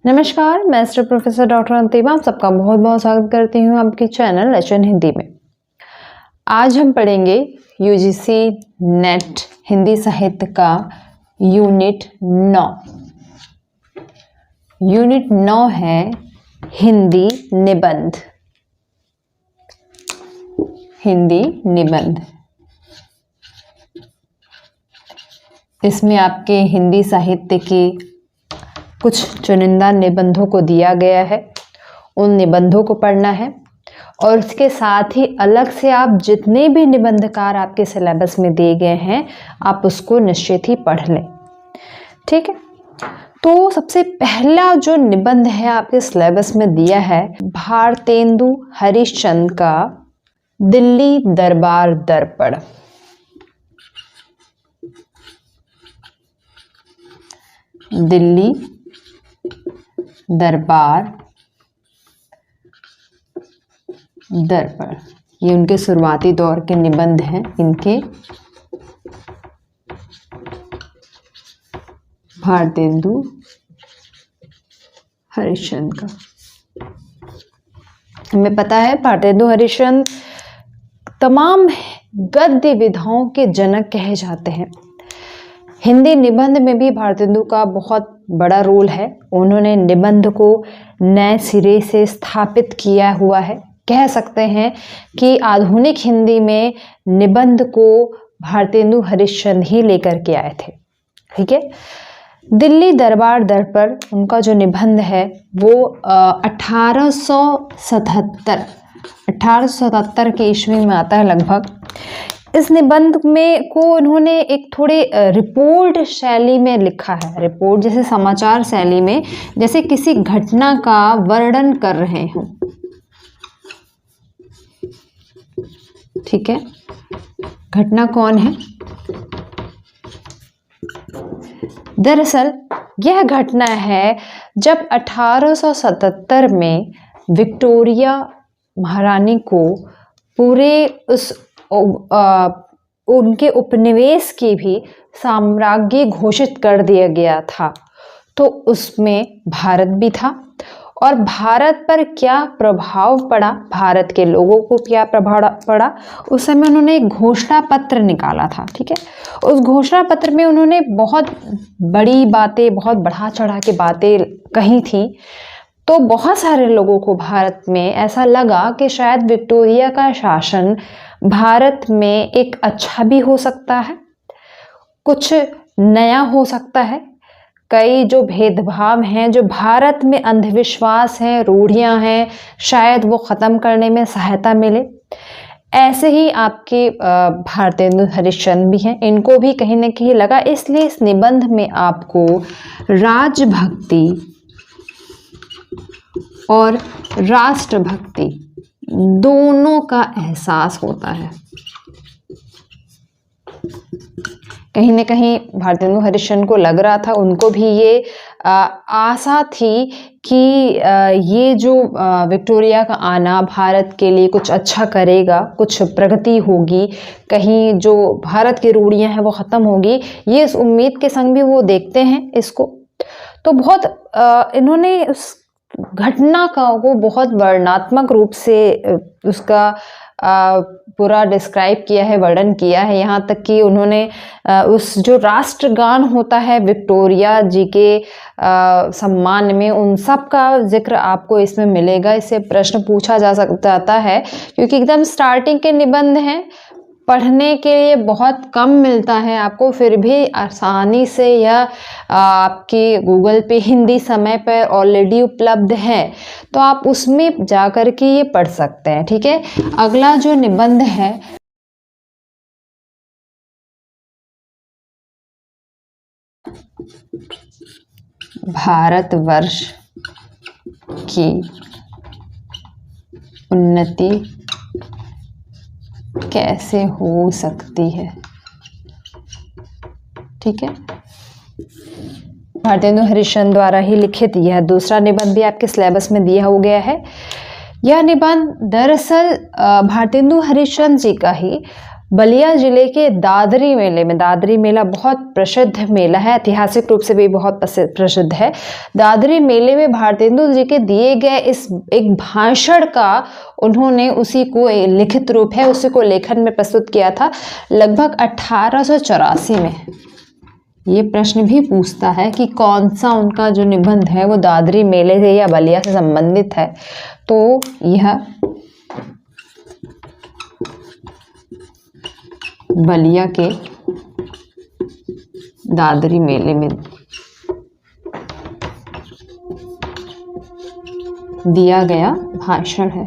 नमस्कार, मैं professor doctor अंतिमा आप सबका बहुत बहुत स्वागत करती हूँ आपके चैनल लेसन हिंदी में। आज हम पढ़ेंगे यूजीसी नेट हिंदी साहित्य का यूनिट 9। यूनिट 9 है हिंदी निबंध। हिंदी निबंध इसमें आपके हिंदी साहित्य की कुछ चुनिंदा निबंधों को दिया गया है, उन निबंधों को पढ़ना है और उसके साथ ही अलग से आप जितने भी निबंधकार आपके सिलेबस में दिए गए हैं आप उसको निश्चित ही पढ़ लें। ठीक है, तो सबसे पहला जो निबंध है आपके सिलेबस में दिया है भारतेंदु हरिश्चंद्र का दिल्ली दरबार दर्पण। दिल्ली दरबार दर्पण ये उनके शुरुआती दौर के निबंध हैं। इनके भारतेंदु हरिश्चंद्र का हमें पता है भारतेंदु हरिश्चंद्र तमाम गद्य विधाओं के जनक कहे जाते हैं। हिंदी निबंध में भी भारतेंदु का बहुत बड़ा रोल है। उन्होंने निबंध को नए सिरे से स्थापित किया हुआ है। कह सकते हैं कि आधुनिक हिंदी में निबंध को भारतेंदु हरिश्चंद्र ही लेकर के आए थे। ठीक है, दिल्ली दरबार दर्पण उनका जो निबंध है वो 1877 के ईस्वी में आता है लगभग। इस निबंध में को उन्होंने एक थोड़े रिपोर्ट शैली में लिखा है। रिपोर्ट जैसे समाचार शैली में, जैसे किसी घटना का वर्णन कर रहे हों। ठीक है, घटना कौन है? दरअसल यह घटना है जब 1877 में विक्टोरिया महारानी को पूरे उनके उपनिवेश की भी साम्राज्य घोषित कर दिया गया था। तो उसमें भारत भी था और भारत पर क्या प्रभाव पड़ा, भारत के लोगों को क्या प्रभाव पड़ा, उस समय उन्होंने एक घोषणा पत्र निकाला था। ठीक है, उस घोषणा पत्र में उन्होंने बहुत बड़ी बातें, बहुत बढ़ा चढ़ा के बातें कही थी। तो बहुत सारे लोगों को भारत में ऐसा लगा कि शायद विक्टोरिया का शासन भारत में एक अच्छा भी हो सकता है, कुछ नया हो सकता है। कई जो भेदभाव हैं, जो भारत में अंधविश्वास हैं, रूढ़ियां हैं, शायद वो ख़त्म करने में सहायता मिले। ऐसे ही आपके भारतेंदु हरिश्चंद्र भी हैं, इनको भी कहीं ना कहीं लगा। इसलिए इस निबंध में आपको राजभक्ति और राष्ट्रभक्ति दोनों का एहसास होता है। कहीं न कहीं भारतेंदु हरिश्चंद्र को लग रहा था, उनको भी ये आशा थी कि ये जो विक्टोरिया का आना भारत के लिए कुछ अच्छा करेगा, कुछ प्रगति होगी, कहीं जो भारत की रूढ़ियां हैं वो ख़त्म होगी। ये इस उम्मीद के संग भी वो देखते हैं इसको। तो बहुत इन्होंने उस घटना का वो बहुत वर्णनात्मक रूप से उसका पूरा डिस्क्राइब किया है, वर्णन किया है। यहाँ तक कि उन्होंने उस जो राष्ट्रगान होता है विक्टोरिया जी के सम्मान में, उन सब का जिक्र आपको इसमें मिलेगा। इससे प्रश्न पूछा जाता है क्योंकि एकदम स्टार्टिंग के निबंध हैं, पढ़ने के लिए बहुत कम मिलता है आपको, फिर भी आसानी से यह आपके गूगल पे हिंदी समय पर ऑलरेडी उपलब्ध है, तो आप उसमें जा कर के ये पढ़ सकते हैं। ठीक है, अगला जो निबंध है भारतवर्ष की उन्नति कैसे हो सकती है। ठीक है, भारतेंदु हरिश्चंद्र द्वारा ही लिखित यह दूसरा निबंध भी आपके सिलेबस में दिया हो गया है। यह निबंध दरअसल भारतेंदु हरिश्चंद्र जी का ही बलिया जिले के दादरी मेले में, दादरी मेला बहुत प्रसिद्ध मेला है, ऐतिहासिक रूप से भी बहुत प्रसिद्ध है। दादरी मेले में भारतेंदु जी के दिए गए इस एक भाषण का उन्होंने, उसी को लिखित रूप है, उसी को लेखन में प्रस्तुत किया था लगभग 1884 में। ये प्रश्न भी पूछता है कि कौन सा उनका जो निबंध है वो दादरी मेले से या बलिया से संबंधित है, तो यह बलिया के दादरी मेले में दिया गया भाषण है।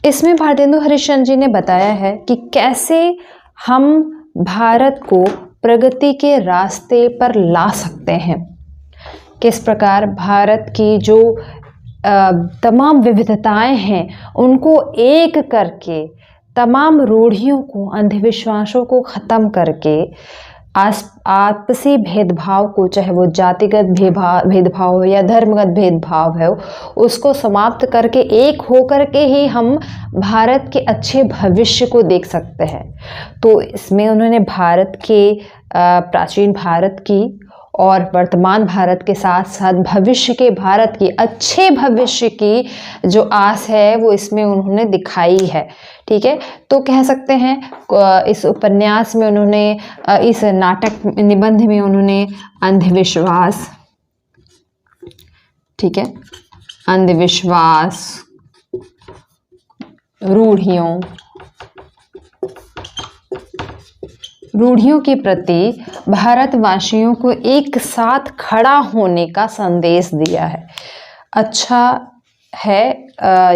इसमें भारतेंदु हरिश्चंद्र जी ने बताया है कि कैसे हम भारत को प्रगति के रास्ते पर ला सकते हैं, किस प्रकार भारत की जो तमाम विविधताएं हैं उनको एक करके, तमाम रूढ़ियों को, अंधविश्वासों को ख़त्म करके, आपसी भेदभाव को, चाहे वो जातिगत भेदभाव हो या धर्मगत भेदभाव है, उसको समाप्त करके एक हो करके ही हम भारत के अच्छे भविष्य को देख सकते हैं। तो इसमें उन्होंने भारत के, प्राचीन भारत की और वर्तमान भारत के साथ साथ भविष्य के भारत की, अच्छे भविष्य की जो आस है वो इसमें उन्होंने दिखाई है। ठीक है, तो कह सकते हैं इस उपन्यास में उन्होंने, इस नाटक निबंध में उन्होंने अंधविश्वास, ठीक है, अंधविश्वास, रूढ़ियों के प्रति भारतवासियों को एक साथ खड़ा होने का संदेश दिया है। अच्छा है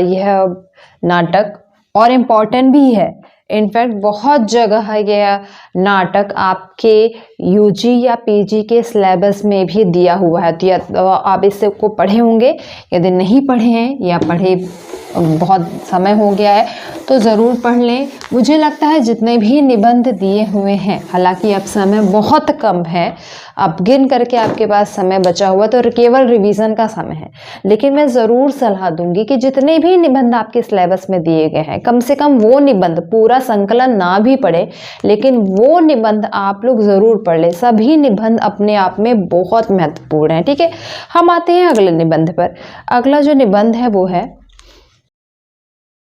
यह नाटक, और इम्पॉर्टेंट भी है। इनफैक्ट बहुत जगह यह नाटक आपके यूजी या पीजी के सिलेबस में भी दिया हुआ है, तो आप इससे को पढ़े होंगे। यदि नहीं पढ़े हैं या पढ़े बहुत समय हो गया है तो ज़रूर पढ़ लें। मुझे लगता है जितने भी निबंध दिए हुए हैं, हालांकि अब समय बहुत कम है, अब गिन करके आपके पास समय बचा हुआ तो केवल रिवीजन का समय है, लेकिन मैं ज़रूर सलाह दूंगी कि जितने भी निबंध आपके सिलेबस में दिए गए हैं, कम से कम वो निबंध, पूरा संकलन ना भी पढ़े लेकिन वो निबंध आप लोग ज़रूर पढ़ लें। सभी निबंध अपने आप में बहुत महत्वपूर्ण है। ठीक है, हम आते हैं अगले निबंध पर। अगला जो निबंध है वो है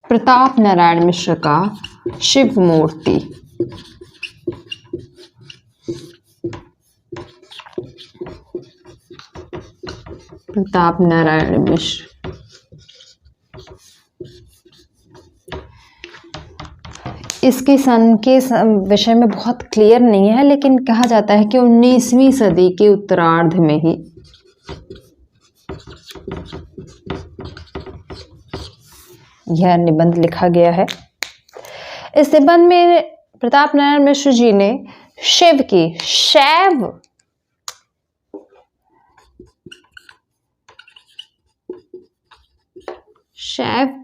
प्रताप नारायण मिश्र का शिव मूर्ति। प्रताप नारायण मिश्र, इसके सन के विषय में बहुत क्लियर नहीं है, लेकिन कहा जाता है कि 19वीं सदी के उत्तरार्ध में ही यह निबंध लिखा गया है। इस निबंध में प्रताप नारायण मिश्र जी ने शिव की, शैव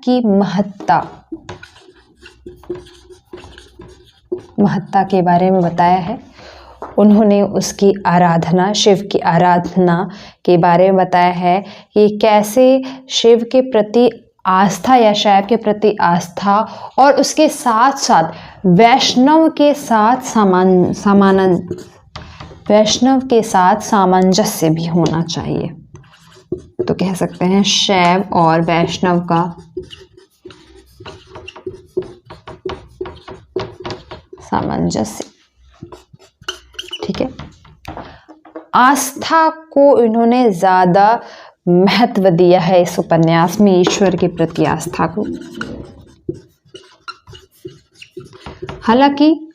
की महत्ता के बारे में बताया है। उन्होंने उसकी आराधना, शिव की आराधना के बारे में बताया है कि कैसे शिव के प्रति आस्था या शैव के प्रति आस्था और उसके साथ साथ वैष्णव के साथ सामंजस्य भी होना चाहिए। तो कह सकते हैं शैव और वैष्णव का सामंजस्य। ठीक है, आस्था को इन्होंने ज्यादा महत्व दिया है इस उपन्यास में, ईश्वर के प्रति आस्था को। हालांकि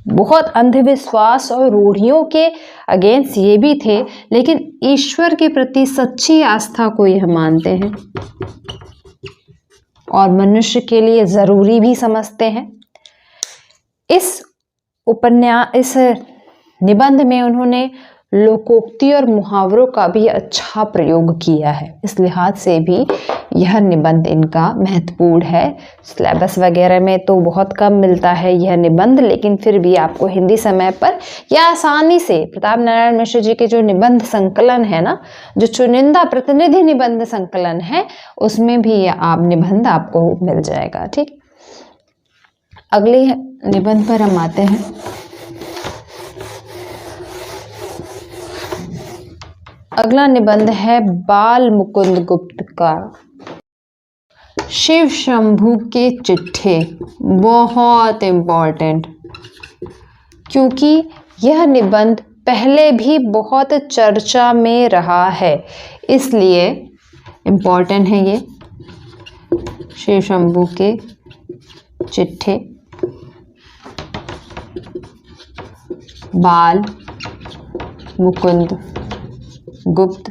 बहुत अंधविश्वास और रूढ़ियों के अगेंस्ट ये भी थे, लेकिन ईश्वर के प्रति सच्ची आस्था को यह मानते हैं और मनुष्य के लिए जरूरी भी समझते हैं। इस निबंध में उन्होंने लोकोक्ति और मुहावरों का भी अच्छा प्रयोग किया है। इस लिहाज से भी यह निबंध इनका महत्वपूर्ण है। सिलेबस वगैरह में तो बहुत कम मिलता है यह निबंध, लेकिन फिर भी आपको हिंदी समय पर या आसानी से प्रताप नारायण मिश्र जी के जो निबंध संकलन है ना, जो चुनिंदा प्रतिनिधि निबंध संकलन है, उसमें भी आप निबंध आपको मिल जाएगा। ठीक, अगले निबंध पर हम आते हैं। अगला निबंध है बाल मुकुंद गुप्त का शिव शंभू के चिट्ठे। बहुत इम्पोर्टेंट, क्योंकि यह निबंध पहले भी बहुत चर्चा में रहा है, इसलिए इम्पोर्टेंट है ये। शिव शंभू के चिट्ठे, बाल मुकुंद गुप्त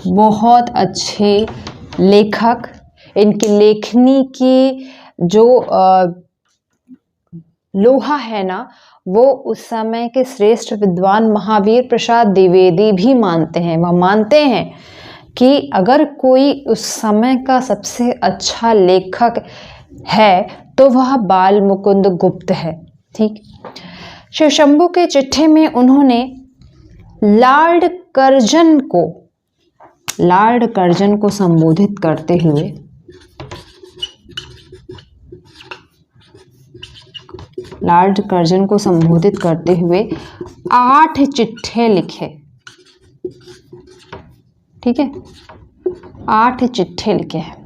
बहुत अच्छे लेखक। इनकी लेखनी की जो लोहा है ना, वो उस समय के श्रेष्ठ विद्वान महावीर प्रसाद द्विवेदी भी मानते हैं। वह मानते हैं कि अगर कोई उस समय का सबसे अच्छा लेखक है तो वह बाल मुकुंद गुप्त है। ठीक, शिव शंभू के चिट्ठे में उन्होंने लॉर्ड कर्जन को संबोधित करते हुए लॉर्ड कर्जन को संबोधित करते हुए 8 चिट्ठे लिखे। ठीक है, 8 चिट्ठे लिखे हैं।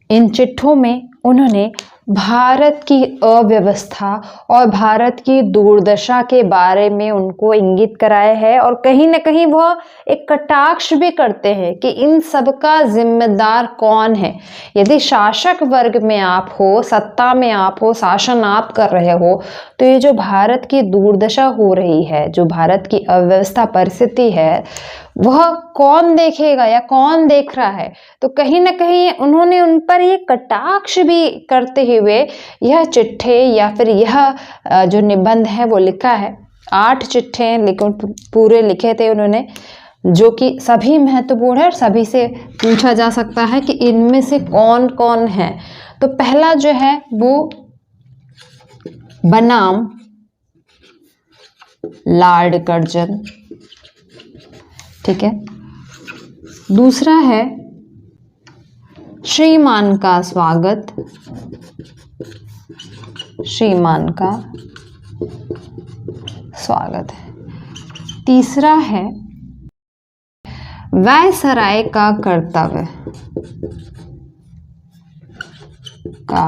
इन चिट्ठों में उन्होंने भारत की अव्यवस्था और भारत की दुर्दशा के बारे में उनको इंगित कराया है, और कहीं ना कहीं वह एक कटाक्ष भी करते हैं कि इन सब का जिम्मेदार कौन है। यदि शासक वर्ग में आप हो, सत्ता में आप हो, शासन आप कर रहे हो, तो ये जो भारत की दुर्दशा हो रही है, जो भारत की अव्यवस्था परिस्थिति है, वह कौन देखेगा या कौन देख रहा है। तो कहीं ना कहीं उन्होंने उन पर ये कटाक्ष भी करते हुए यह चिट्ठे या फिर यह जो निबंध है वो लिखा है। 8 चिट्ठे लेकिन पूरे लिखे थे उन्होंने, जो कि सभी महत्वपूर्ण है और सभी से पूछा जा सकता है कि इनमें से कौन कौन है। तो पहला जो है वो बनाम लॉर्ड कर्जन। ठीक है, दूसरा है श्रीमान का स्वागत। श्रीमान का स्वागत है। तीसरा है वायसराय का कर्तव्य का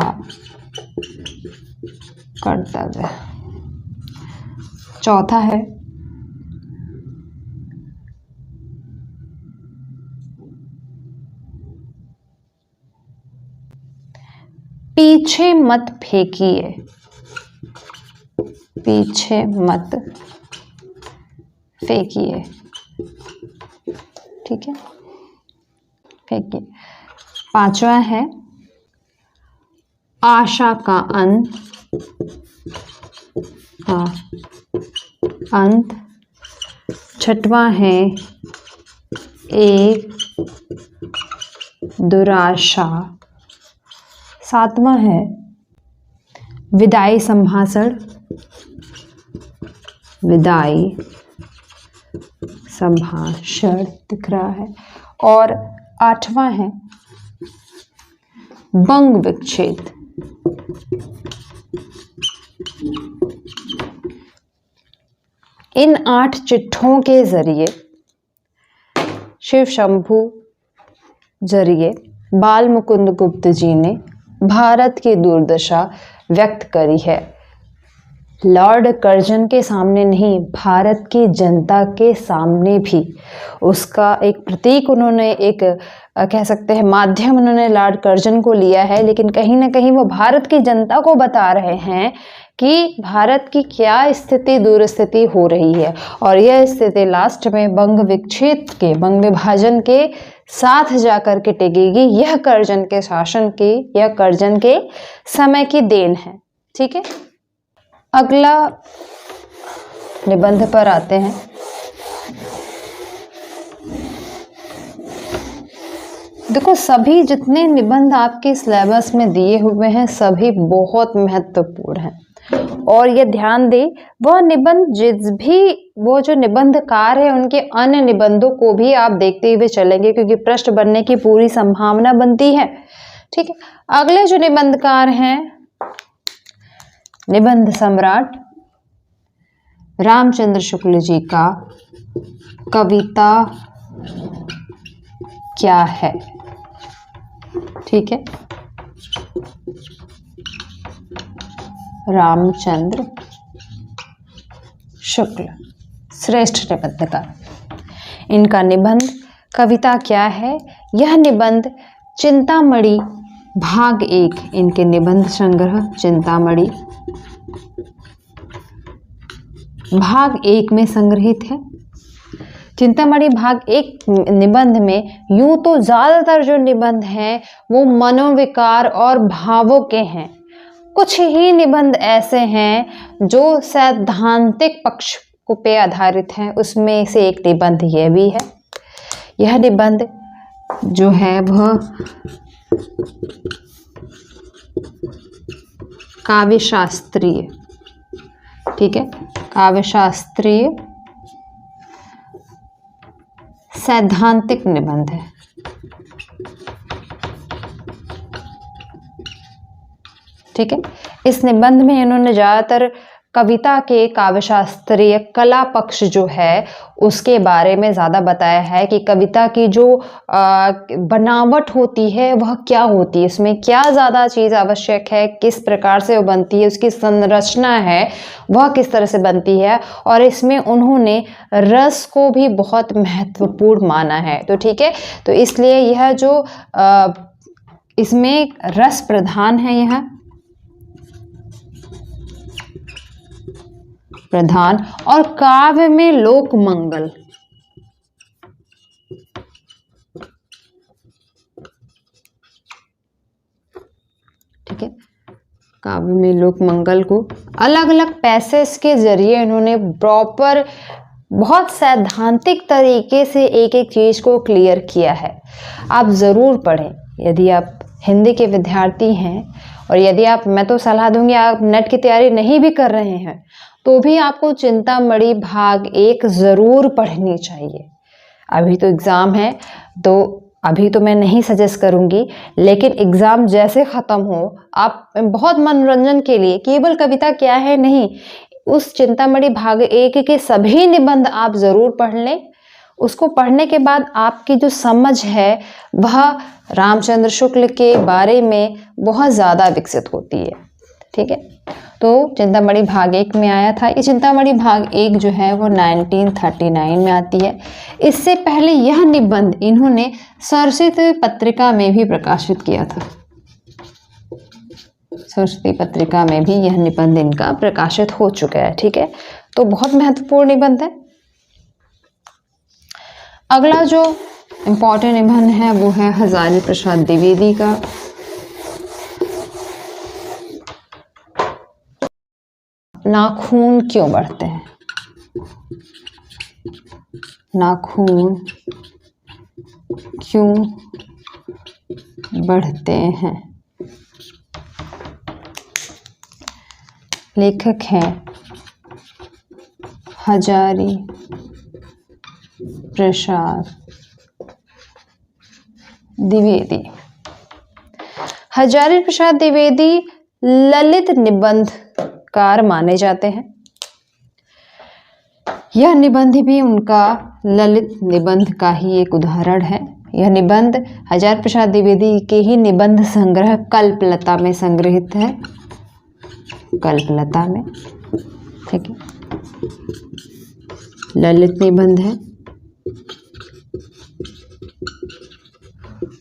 कर्तव्य। चौथा है पीछे मत फेंकिए। पीछे मत फेंकिए। ठीक है, फेंकिए। पांचवा है आशा का अंत का अंत। छठवां है एक दुराशा। सातवां है विदाई संभाषण। विदाई संभाषण दिख रहा है। और आठवां है बंग विच्छेद। इन 8 चिट्ठों के जरिए शिव शंभू जरिए बाल मुकुंद गुप्त जी ने भारत की दुर्दशा व्यक्त करी है। लॉर्ड कर्जन के सामने नहीं, भारत की जनता के सामने भी उसका एक प्रतीक उन्होंने, एक कह सकते हैं माध्यम उन्होंने लॉर्ड कर्जन को लिया है, लेकिन कहीं ना कहीं वो भारत की जनता को बता रहे हैं कि भारत की क्या स्थिति, दुर्स्थिति हो रही है। और यह स्थिति लास्ट में बंग विच्छेद के, बंग विभाजन के साथ जाकर के टिकेगी। यह कर्जन के शासन की, यह कर्जन के समय की देन है। ठीक है, अगला निबंध पर आते हैं। देखो, सभी जितने निबंध आपके सिलेबस में दिए हुए हैं सभी बहुत महत्वपूर्ण हैं, और ये ध्यान दे वह निबंध वो जो निबंधकार है उनके अन्य निबंधों को भी आप देखते हुए चलेंगे, क्योंकि प्रश्न बनने की पूरी संभावना बनती है। ठीक है, अगले जो निबंधकार हैं, निबंध सम्राट रामचंद्र शुक्ल जी का कविता क्या है। ठीक है, रामचंद्र शुक्ल श्रेष्ठ निबंधकार, इनका निबंध कविता क्या है। यह निबंध चिंतामणि भाग 1, इनके निबंध संग्रह चिंतामणि भाग 1 में संग्रहित है। चिंतामणि भाग 1 निबंध में यूं तो ज्यादातर जो निबंध हैं वो मनोविकार और भावों के हैं, कुछ ही निबंध ऐसे हैं जो सैद्धांतिक पक्ष पे आधारित हैं। उसमें से एक निबंध यह भी है। यह निबंध जो है वह काव्यशास्त्रीय, ठीक है, काव्यशास्त्रीय सैद्धांतिक निबंध है। ठीक है, इस निबंध में इन्होंने ज्यादातर कविता के काव्यशास्त्रीय कला पक्ष जो है उसके बारे में ज़्यादा बताया है कि कविता की जो बनावट होती है वह क्या होती है, इसमें क्या ज़्यादा चीज़ आवश्यक है, किस प्रकार से वो बनती है, उसकी संरचना है वह किस तरह से बनती है, और इसमें उन्होंने रस को भी बहुत महत्वपूर्ण माना है। तो ठीक है, तो इसलिए यह जो इसमें रस प्रधान है, यह प्रधान, और काव्य में लोक मंगल, ठीक है, काव्य में लोक मंगल को अलग अलग पैसेज के जरिए इन्होंने प्रॉपर बहुत सैद्धांतिक तरीके से एक एक चीज को क्लियर किया है। आप जरूर पढ़ें यदि आप हिंदी के विद्यार्थी हैं, और यदि आप, मैं तो सलाह दूंगी, आप नेट की तैयारी नहीं भी कर रहे हैं तो भी आपको चिंतामणि भाग 1 जरूर पढ़नी चाहिए। अभी तो एग्ज़ाम है तो अभी तो मैं नहीं सजेस्ट करूंगी, लेकिन एग्ज़ाम जैसे ख़त्म हो आप बहुत मनोरंजन के लिए केवल कविता क्या है नहीं, उस चिंतामणि भाग 1 के सभी निबंध आप ज़रूर पढ़ लें। उसको पढ़ने के बाद आपकी जो समझ है वह रामचंद्र शुक्ल के बारे में बहुत ज़्यादा विकसित होती है। ठीक है, तो चिंतामणि भाग 1 में आया था। ये चिंतामणि भाग 1 जो है वो 1939 में आती है। इससे पहले यह निबंध इन्होंने सरस्वती पत्रिका में भी प्रकाशित किया था। सरस्वती पत्रिका में भी यह निबंध इनका प्रकाशित हो चुका है। ठीक है, तो बहुत महत्वपूर्ण निबंध है। अगला जो इम्पोर्टेंट निबंध है वो है हजारी प्रसाद द्विवेदी का नाखून क्यों बढ़ते हैं। नाखून क्यों बढ़ते हैं। लेखक हैं हजारी प्रसाद द्विवेदी। हजारी प्रसाद द्विवेदी ललित निबंधकार माने जाते हैं। यह निबंध भी उनका ललित निबंध का ही एक उदाहरण है। यह निबंध हजारी प्रसाद द्विवेदी के ही निबंध संग्रह कल्पलता में संग्रहित है। कल्पलता में, ठीक है, ललित निबंध है।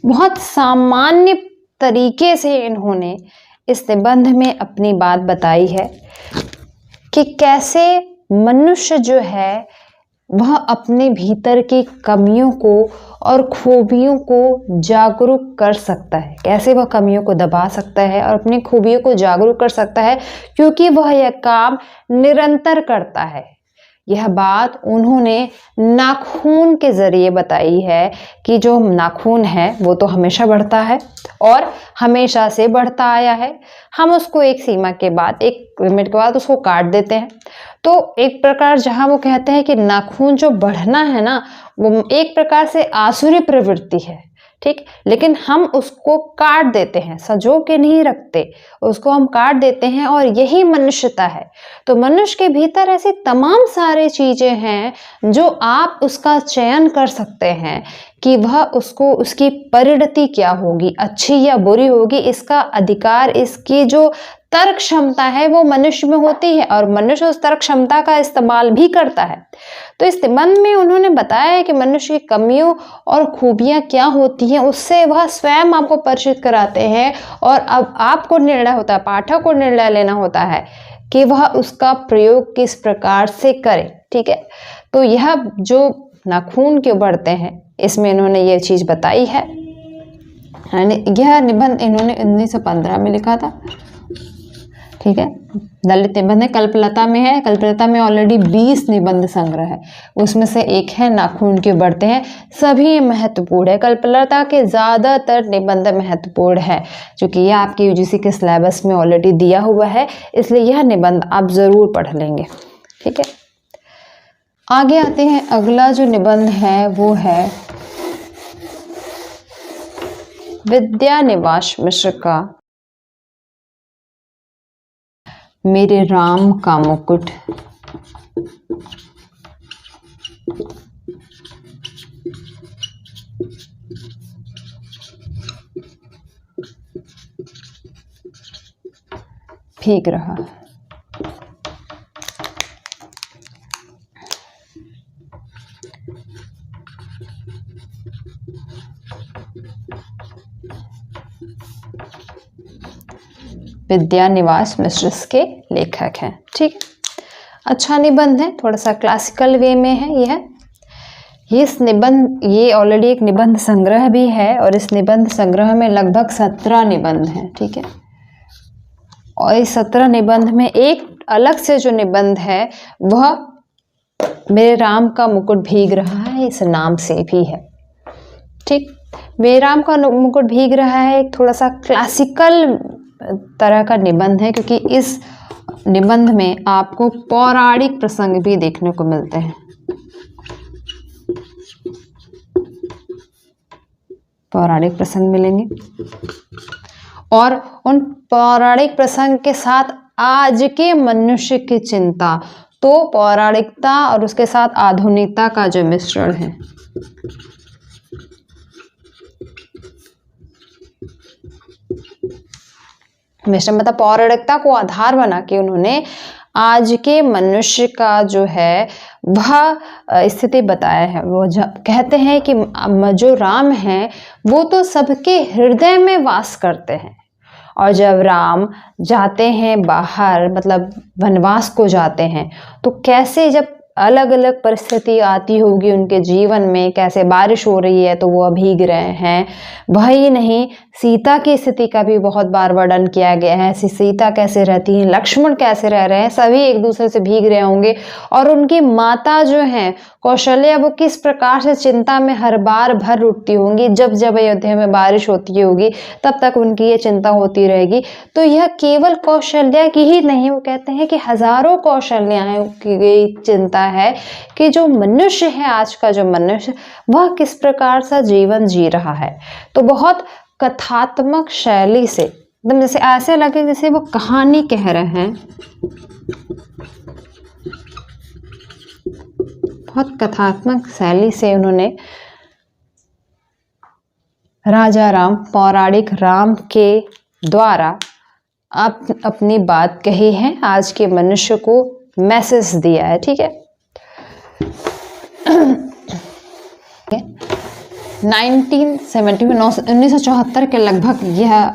बहुत सामान्य तरीके से इन्होंने इस निबंध में अपनी बात बताई है कि कैसे मनुष्य जो है वह अपने भीतर की कमियों को और खूबियों को जागरूक कर सकता है, कैसे वह कमियों को दबा सकता है और अपनी खूबियों को जागरूक कर सकता है, क्योंकि वह यह काम निरंतर करता है। यह बात उन्होंने नाखून के जरिए बताई है कि जो नाखून है वो तो हमेशा बढ़ता है और हमेशा से बढ़ता आया है। हम उसको एक सीमा के बाद, एक लिमिट के बाद उसको काट देते हैं। तो एक प्रकार जहाँ वो कहते हैं कि नाखून जो बढ़ना है ना, वो एक प्रकार से आसुरी प्रवृत्ति है, ठीक, लेकिन हम उसको काट देते हैं, संजो के नहीं रखते, उसको हम काट देते हैं और यही मनुष्यता है। तो मनुष्य के भीतर ऐसी तमाम सारी चीजें हैं जो आप उसका चयन कर सकते हैं कि वह उसको, उसकी परिणति क्या होगी, अच्छी या बुरी होगी, इसका अधिकार, इसकी जो तर्क क्षमता है वो मनुष्य में होती है और मनुष्य उस तर्क क्षमता का इस्तेमाल भी करता है। तो इस निबंध में उन्होंने बताया है कि मनुष्य की कमियों और खूबियां क्या होती हैं, उससे वह स्वयं आपको परिचित कराते हैं और अब आपको निर्णय होता है, पाठक को निर्णय लेना होता है कि वह उसका प्रयोग किस प्रकार से करे। ठीक है, तो यह जो नाखून क्यों बढ़ते हैं, इसमें इन्होंने ये चीज बताई है। यह निबंध इन्होंने 1915 में लिखा था। ठीक है, ललित निबंध है, कल्पलता में है। कल्पलता में ऑलरेडी 20 निबंध संग्रह है, उसमें से एक है नाखून क्यों बढ़ते हैं। सभी महत्वपूर्ण है, कल्पलता के ज़्यादातर निबंध महत्वपूर्ण है, क्योंकि यह आपके यूजीसी के सिलेबस में ऑलरेडी दिया हुआ है, इसलिए यह निबंध आप ज़रूर पढ़ लेंगे। ठीक है, आगे आते हैं। अगला जो निबंध है वो है विद्यानिवास मिश्र का मेरे राम का मुकुट। भीग रहा। विद्यानिवास मिश्र के लेखक हैं। ठीक, अच्छा निबंध है, थोड़ा सा क्लासिकल वे में है यह। इस निबंध, ये ऑलरेडी एक निबंध संग्रह भी है और इस निबंध संग्रह में लगभग 17 निबंध हैं। ठीक है, और इस 17 निबंध में एक अलग से जो निबंध है वह मेरे राम का मुकुट भीग रहा है, इस नाम से भी है। ठीक, मेरे राम का मुकुट भीग रहा है एक थोड़ा सा क्लासिकल तरह का निबंध है, क्योंकि इस निबंध में आपको पौराणिक प्रसंग भी देखने को मिलते हैं। पौराणिक प्रसंग मिलेंगे और उन पौराणिक प्रसंग के साथ आज के मनुष्य की चिंता, तो पौराणिकता और उसके साथ आधुनिकता का जो मिश्रण है। मिश्रण मतलब पौराणिकता को आधार बना के उन्होंने आज के मनुष्य का जो है वह स्थिति बताया है। वो कहते हैं कि जो राम है वो तो सबके हृदय में वास करते हैं, और जब राम जाते हैं बाहर, मतलब वनवास को जाते हैं, तो कैसे जब अलग अलग परिस्थिति आती होगी उनके जीवन में, कैसे बारिश हो रही है तो वो भीग रहे हैं। वही नहीं, सीता की स्थिति का भी बहुत बार वर्णन किया गया है। सीता कैसे रहती हैं, लक्ष्मण कैसे रह रहे हैं, सभी एक दूसरे से भीग रहे होंगे। और उनकी माता जो है कौशल्या, वो किस प्रकार से चिंता में हर बार भर उठती होंगी। जब जब अयोध्या में बारिश होती होगी तब तक उनकी ये चिंता होती रहेगी। तो यह केवल कौशल्या की ही नहीं, वो कहते हैं कि हजारों कौशल्याओं की चिंता है कि जो मनुष्य है, आज का जो मनुष्य, वह किस प्रकार सा जीवन जी रहा है। तो बहुत कथात्मक शैली से, एकदम जैसे ऐसे लगे जैसे वो कहानी कह रहे हैं। बहुत कथात्मक शैली से उन्होंने राजा राम, पौराणिक राम के द्वारा अपनी बात कही है, आज के मनुष्य को मैसेज दिया है। ठीक है, 1974 के लगभग यह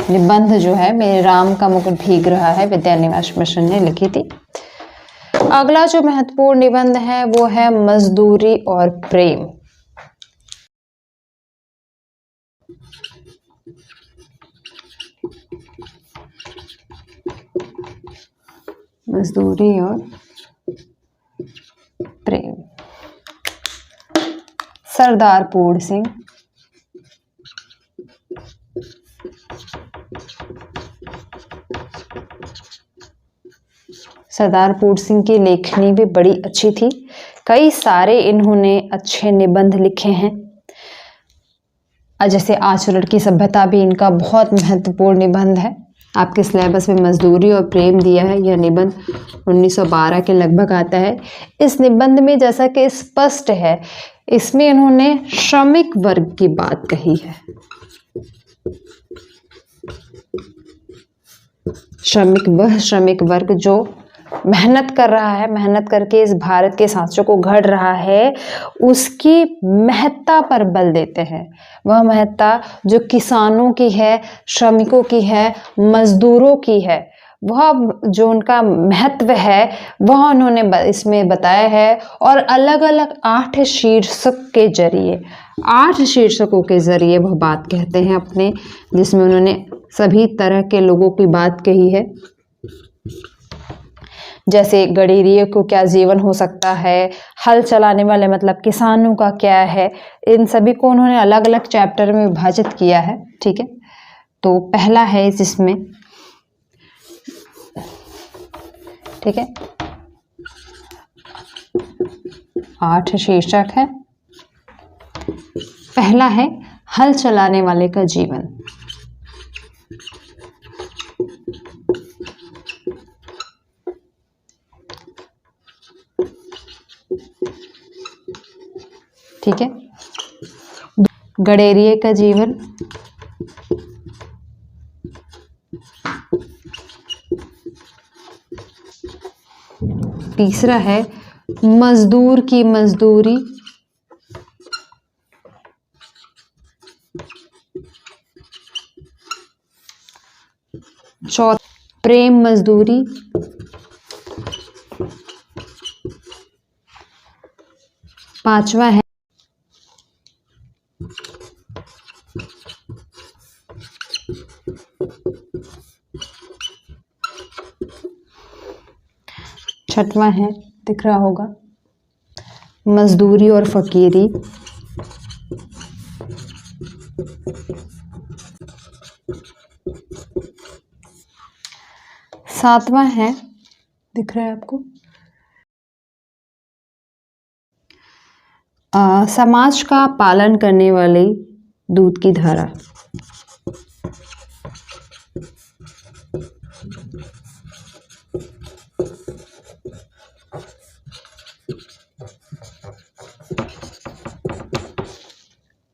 निबंध जो है मेरे राम का मुकुट भीग रहा है, विद्यानिवास मिश्र ने लिखी थी। अगला जो महत्वपूर्ण निबंध है वो है मजदूरी और प्रेम। मजदूरी और सरदार पूर्ण सिंह। सरदार पूर्ण सिंह की लेखनी भी बड़ी अच्छी थी। कई सारे इन्होंने अच्छे निबंध लिखे हैं। जैसे आचरण की सभ्यता भी इनका बहुत महत्वपूर्ण निबंध है। आपके सिलेबस में मजदूरी और प्रेम दिया है। यह निबंध 1912 के लगभग आता है। इस निबंध में जैसा कि स्पष्ट है, इसमें इन्होंने श्रमिक वर्ग की बात कही है। वह श्रमिक वर्ग जो मेहनत कर रहा है, मेहनत करके इस भारत के सांचों को घड़ रहा है, उसकी महत्ता पर बल देते हैं। वह महत्ता जो किसानों की है, श्रमिकों की है, मजदूरों की है, वह जो उनका महत्व है वह उन्होंने इसमें बताया है। और अलग अलग 8 शीर्षक के जरिए, 8 शीर्षकों के जरिए वह बात कहते हैं अपने, जिसमें उन्होंने सभी तरह के लोगों की बात कही है। जैसे गडेरिये को क्या जीवन हो सकता है, हल चलाने वाले मतलब किसानों का क्या है, इन सभी को उन्होंने अलग अलग चैप्टर में विभाजित किया है। ठीक है, तो पहला है जिसमें, ठीक है, 8 शीर्षक है। पहला है हल चलाने वाले का जीवन। ठीक है, गडेरिये का जीवन। तीसरा है मजदूर की मजदूरी। चौथा प्रेम मजदूरी। पांचवा है छठवां है, दिख रहा होगा, मजदूरी और फकीरी। सातवां है, दिख रहा है आपको, समाज का पालन करने वाली दूध की धारा।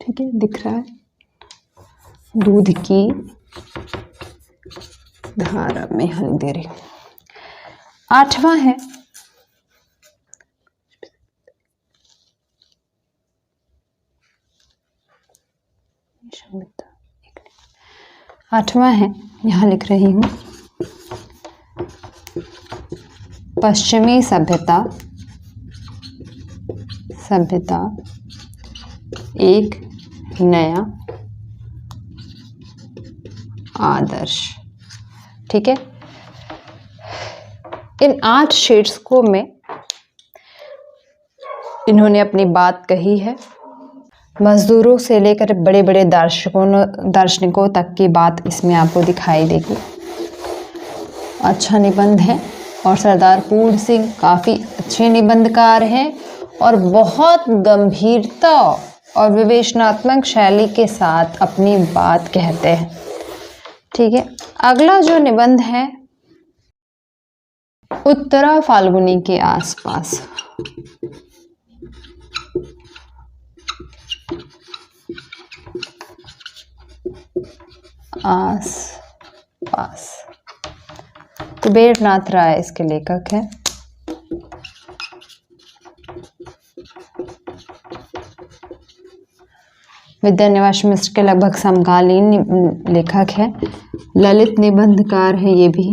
ठीक है, दिख रहा है, दूध की धारा में हल दे रही। आठवां है यहां लिख रही हूं, पश्चिमी सभ्यता एक नया आदर्श। ठीक है, इन 8 शीर्षकों में इन्होंने अपनी बात कही है। मजदूरों से लेकर बड़े बड़े दार्शनिकों तक की बात इसमें आपको दिखाई देगी। अच्छा निबंध है और सरदार पूर्ण सिंह काफ़ी अच्छे निबंधकार हैं और बहुत गंभीरता और विवेचनात्मक शैली के साथ अपनी बात कहते हैं। ठीक है, अगला जो निबंध है, उत्तरा फाल्गुनी के आसपास। कुबेरनाथ राय इसके लेखक हैं। विद्यानिवास मिश्र के लगभग समकालीन लेखक हैं। ललित निबंधकार है ये भी।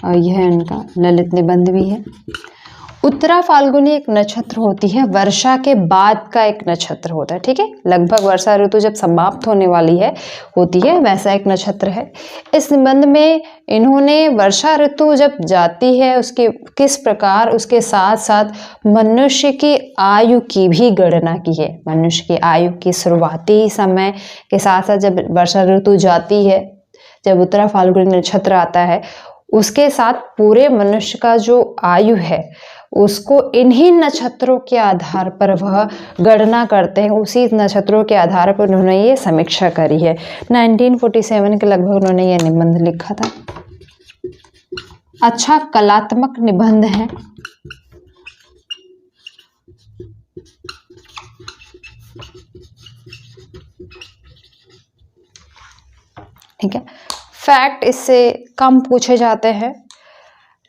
और यह उनका ललित निबंध भी है। उत्तरा फाल्गुनी एक नक्षत्र होती है, वर्षा के बाद का एक नक्षत्र होता है, ठीक है। लगभग वर्षा ऋतु जब समाप्त होने वाली है होती है, वैसा एक नक्षत्र है। इस निबंध में इन्होंने वर्षा ऋतु जब जाती है उसके किस प्रकार उसके साथ साथ मनुष्य की आयु की भी गणना की है। मनुष्य की आयु की शुरुआती समय के साथ साथ जब वर्षा ऋतु जाती है, जब उत्तरा फाल्गुनी नक्षत्र आता है, उसके साथ पूरे मनुष्य का जो आयु है उसको इन्हीं नक्षत्रों के आधार पर वह गणना करते हैं। उसी नक्षत्रों के आधार पर उन्होंने ये समीक्षा करी है। 1947 के लगभग उन्होंने ये निबंध लिखा था। अच्छा कलात्मक निबंध है। ठीक है, फैक्ट इससे कम पूछे जाते हैं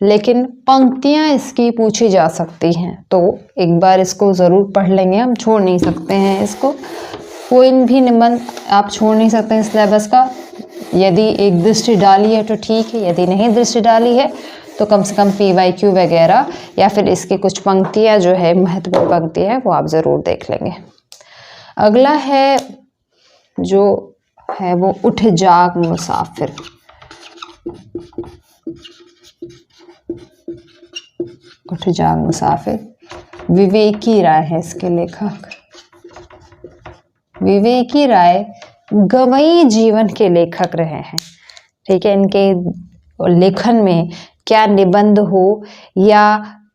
लेकिन पंक्तियां इसकी पूछी जा सकती हैं, तो एक बार इसको ज़रूर पढ़ लेंगे, हम छोड़ नहीं सकते हैं इसको। कोई भी निबंध आप छोड़ नहीं सकते हैं सिलेबस का। यदि एक दृष्टि डाली है तो ठीक है, यदि नहीं दृष्टि डाली है तो कम से कम PYQ वगैरह या फिर इसकी कुछ पंक्तियां जो है महत्वपूर्ण पंक्तियां हैं वो आप ज़रूर देख लेंगे। अगला है जो है वो उठ जाग मुसाफिर। उठ जाग मुसाफिर विवेकी राय है इसके लेखक। विवेकी राय गवई जीवन के लेखक रहे हैं, ठीक है। इनके लेखन में क्या निबंध हो या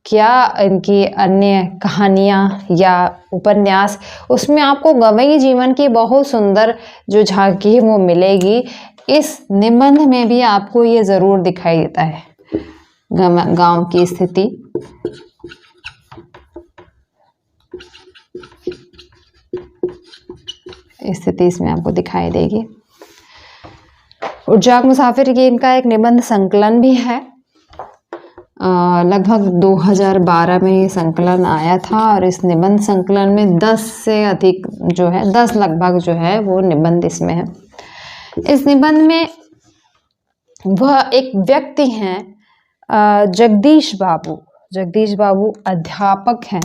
क्या इनकी अन्य कहानियाँ या उपन्यास, उसमें आपको गवई जीवन की बहुत सुंदर जो झांकी है वो मिलेगी। इस निबंध में भी आपको ये ज़रूर दिखाई देता है गांव की स्थिति, इसमें आपको दिखाई देगी। उठ जाग मुसाफिर की इनका एक निबंध संकलन भी है। लगभग 2012 में ये संकलन आया था और इस निबंध संकलन में 10 से अधिक जो है 10 लगभग जो है वो निबंध इसमें है। इस निबंध में वह एक व्यक्ति हैं जगदीश बाबू अध्यापक हैं,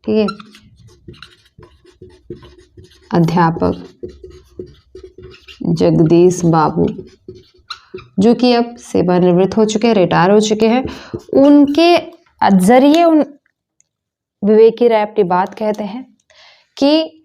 ठीक है। अध्यापक जगदीश बाबू जो कि अब सेवानिवृत्त हो चुके हैं, रिटायर हो चुके हैं। उनके जरिए उन विवेकी राय अपनी बात कहते हैं कि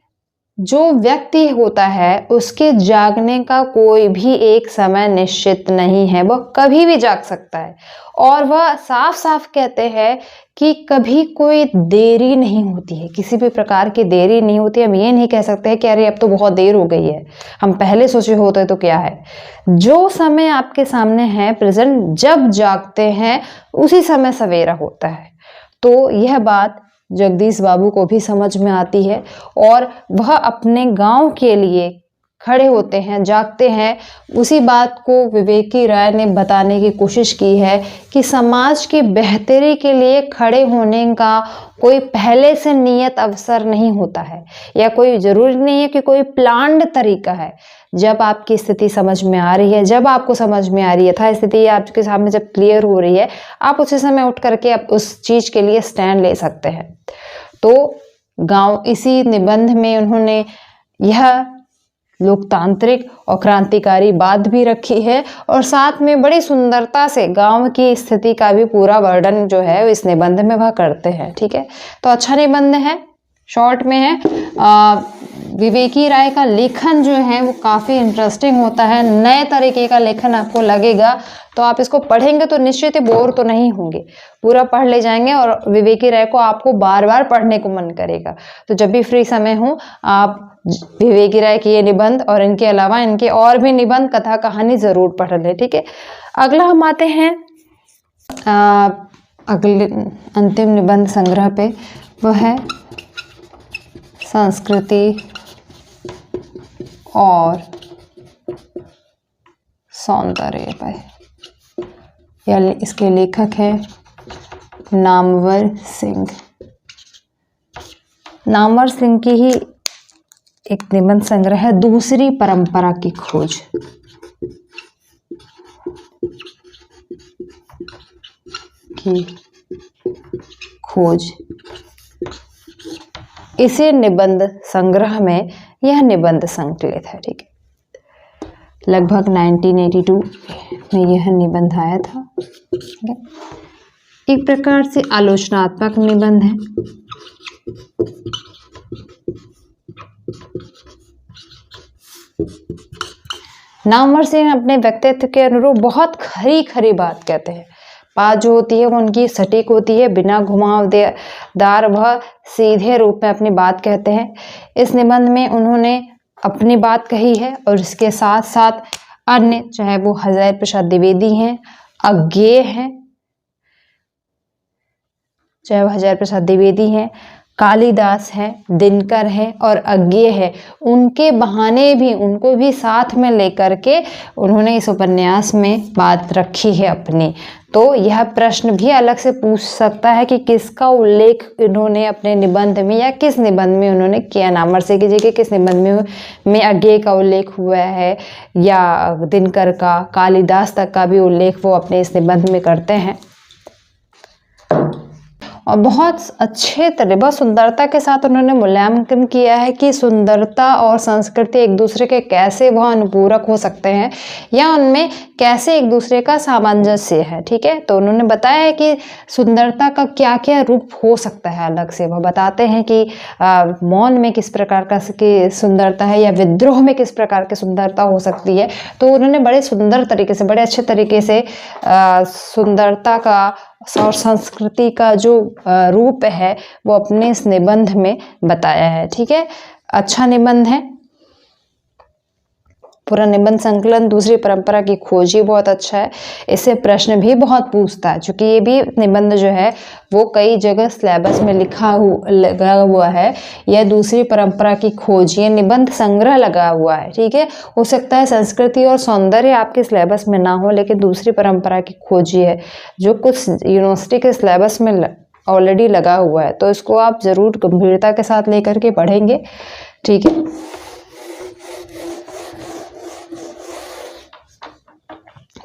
जो व्यक्ति होता है उसके जागने का कोई भी एक समय निश्चित नहीं है, वह कभी भी जाग सकता है। और वह साफ साफ कहते हैं कि कभी कोई देरी नहीं होती है, किसी भी प्रकार की देरी नहीं होती। हम ये नहीं कह सकते हैं कि अरे अब तो बहुत देर हो गई है, हम पहले सोचे होते तो क्या है। जो समय आपके सामने है प्रेजेंट, जब जागते हैं उसी समय सवेरा होता है। तो यह बात जगदीश बाबू को भी समझ में आती है और वह अपने गांव के लिए खड़े होते हैं, जागते हैं। उसी बात को विवेकी राय ने बताने की कोशिश की है कि समाज की बेहतरी के लिए खड़े होने का कोई पहले से नियत अवसर नहीं होता है या कोई ज़रूरी नहीं है कि कोई प्लान्ड तरीका है। जब आपकी स्थिति समझ में आ रही है, जब आपको समझ में आ रही है, था स्थिति आपके सामने जब क्लियर हो रही है, आप उसी समय उठ करके आप उस चीज़ के लिए स्टैंड ले सकते हैं। तो गांव इसी निबंध में उन्होंने यह लोकतांत्रिक और क्रांतिकारी बात भी रखी है और साथ में बड़ी सुंदरता से गांव की स्थिति का भी पूरा वर्णन जो है इस निबंध में वह करते हैं, ठीक है। तो अच्छा निबंध है, शॉर्ट में है। विवेकी राय का लेखन जो है वो काफ़ी इंटरेस्टिंग होता है, नए तरीके का लेखन आपको लगेगा। तो आप इसको पढ़ेंगे तो निश्चित ही बोर तो नहीं होंगे, पूरा पढ़ ले जाएंगे और विवेकी राय को आपको बार बार पढ़ने को मन करेगा। तो जब भी फ्री समय हो आप विवेकी राय के ये निबंध और इनके अलावा इनके और भी निबंध, कथा, कहानी ज़रूर पढ़ लें, ठीक है। अगला हम आते हैं अगले अंतिम निबंध संग्रह पे, वह है संस्कृति और सौंदर्य पर। यह इसके लेखक है नामवर सिंह। नामवर सिंह की ही एक निबंध संग्रह है दूसरी परंपरा की खोज। की खोज। इसी निबंध संग्रह में यह निबंध संकलित है। ठीक है, लगभग 1982 में यह निबंध आया था। ठीक है, एक प्रकार से आलोचनात्मक निबंध है। नामवर सिंह अपने व्यक्तित्व के अनुरूप बहुत खरी खरी बात कहते हैं। बात जो होती है वो उनकी सटीक होती है, बिना घुमावदार वह सीधे रूप में अपनी बात कहते हैं। इस निबंध में उन्होंने अपनी बात कही है और इसके साथ साथ अन्य, चाहे वो हजारी प्रसाद द्विवेदी हैं, अज्ञेय हैं, चाहे वो हजारी प्रसाद द्विवेदी हैं, कालिदास है, दिनकर है और अज्ञेय है, उनके बहाने भी, उनको भी साथ में लेकर के उन्होंने इस उपन्यास में बात रखी है अपनी। तो यह प्रश्न भी अलग से पूछ सकता है कि किसका उल्लेख इन्होंने अपने निबंध में या किस निबंध में उन्होंने किया। नामवर सिंह की जगह किस निबंध में अज्ञेय का उल्लेख हुआ है या दिनकर का, कालिदास तक का भी उल्लेख वो अपने इस निबंध में करते हैं। और बहुत अच्छे तरह, बहुत सुंदरता के साथ उन्होंने मूल्यांकन किया है कि सुंदरता और संस्कृति एक दूसरे के कैसे वह अनुपूरक हो सकते हैं या उनमें कैसे एक दूसरे का सामंजस्य है। ठीक है, तो उन्होंने बताया है कि सुंदरता का क्या क्या रूप हो सकता है। अलग से वह बताते हैं कि मौन में किस प्रकार का सुंदरता है या विद्रोह में किस प्रकार की सुंदरता हो सकती है। तो उन्होंने बड़े सुंदर तरीके से, बड़े अच्छे तरीके से सुंदरता का और संस्कृति का जो रूप है वो अपने इस निबंध में बताया है। ठीक है, अच्छा निबंध है। पूरा निबंध संकलन दूसरी परंपरा की खोज ही बहुत अच्छा है। इससे प्रश्न भी बहुत पूछता है, क्योंकि ये भी निबंध जो है वो कई जगह सिलेबस में लगा हुआ है। यह दूसरी परंपरा की खोज, ये निबंध संग्रह लगा हुआ है। ठीक है, हो सकता है संस्कृति और सौंदर्य आपके सिलेबस में ना हो, लेकिन दूसरी परंपरा की खोज ये है जो कुछ यूनिवर्सिटी के सिलेबस में ऑलरेडी लगा हुआ है। तो इसको आप जरूर गंभीरता के साथ लेकर के पढ़ेंगे। ठीक है,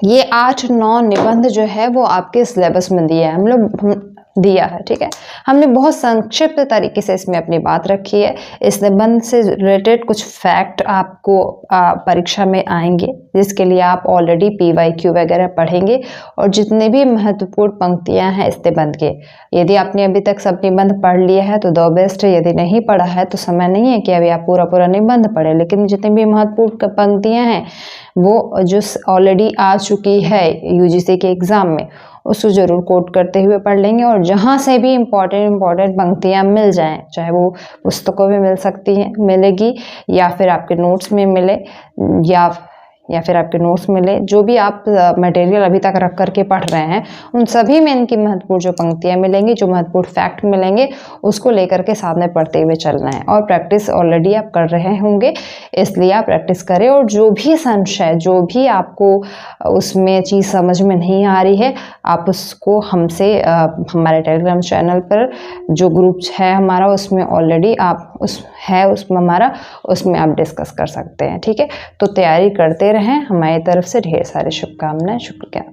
ये 8-9 निबंध जो है वो आपके सिलेबस में दिया है, दिया है। ठीक है, हमने बहुत संक्षिप्त तरीके से इसमें अपनी बात रखी है। इस निबंध से रिलेटेड कुछ फैक्ट आपको परीक्षा में आएंगे, जिसके लिए आप ऑलरेडी PYQ वगैरह पढ़ेंगे और जितने भी महत्वपूर्ण पंक्तियां हैं इस निबंध के, यदि आपने अभी तक सब निबंध पढ़ लिया है तो द बेस्ट है। यदि नहीं पढ़ा है तो समय नहीं है कि अभी आप पूरा निबंध पढ़ें, लेकिन जितनी भी महत्वपूर्ण पंक्तियां हैं वो जो ऑलरेडी आ चुकी है UGC के एग्जाम में, उसको जरूर कोट करते हुए पढ़ लेंगे। और जहाँ से भी इम्पॉर्टेंट पंक्तियाँ मिल जाएं, चाहे वो पुस्तकों में मिल सकती हैं, मिलेगी, या फिर आपके नोट्स में मिले, या फिर आपके नोट्स मिले, जो भी आप मटेरियल अभी तक रख करके पढ़ रहे हैं, उन सभी में इनकी महत्वपूर्ण जो पंक्तियाँ मिलेंगी, जो महत्वपूर्ण फैक्ट मिलेंगे, उसको लेकर के सामने पढ़ते हुए चलना है। और प्रैक्टिस ऑलरेडी आप कर रहे होंगे, इसलिए आप प्रैक्टिस करें। और जो भी संशय, जो भी आपको उसमें चीज़ समझ में नहीं आ रही है, आप उसको हमसे हमारे टेलीग्राम चैनल पर जो ग्रुप है हमारा, उसमें ऑलरेडी आप उसमें आप डिस्कस कर सकते हैं। ठीक है, तो तैयारी करते रहें। हमारी तरफ से ढेर सारी शुभकामनाएं। शुक्रिया।